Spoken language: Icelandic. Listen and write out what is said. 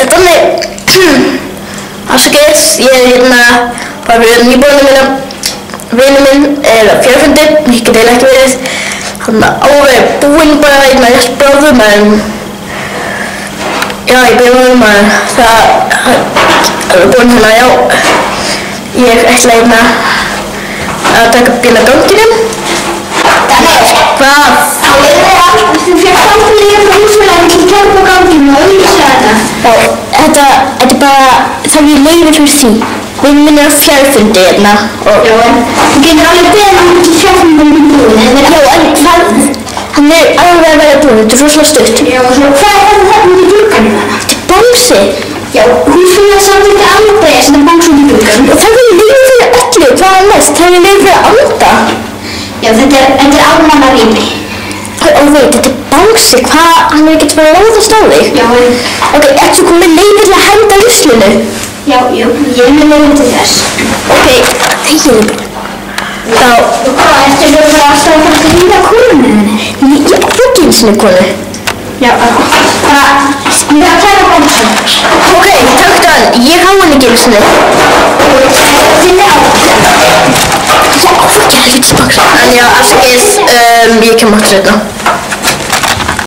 Þannig, afsakið, ég bara við nýbúinu mína. Vinur minn fjárfundi, ég get eiginlega ekki verið alveg búinn bara rétt bráðum, en já, ég byrjum það er búinn já, ég ætla að taka bíl að ganginum. Hvað? Þú fékkst aldrei líka frá húsfélaginu til að kemja á ganginu og auðvitað þetta. Já, þetta er bara, það er leyfi fyrir því. Vinur minn á fjárfundi Já, en þú getur alveg beðið hann til fjárfundinu búinn. Já, en hann alveg að vera búinn, þetta er rosalega stutt. Já, og svo hvað þetta þarna út í glugganum þarna? Þetta er bangsi. Já, húsfélagið samþykkti aldrei að setja bangsi út í glugganum. Og það er leyfi fyrir öllu, hvað er næst? Það er leyfi fyrir að anda. Já, þetta er almannarými. Ó veit, þetta er bangsi, hann er ekkert bara að ráðast á þig. Já, en ok, ertu komið leyfi til að henda ruslinu? Já, ég er með leyfi til þess. Ok, þegiðu bara. Já, og hvað, ertu svo bara alltaf að fara að ríða konunni þinni? Ég á ekki einu sinni konu. Já, bara, ég þarf að kæra bangsi. Ok, takk hann, ég á hann ekki einu sinni. Þinn á. Já, helvítis bangsi. En já, afsakið, ég kem aftur seinna.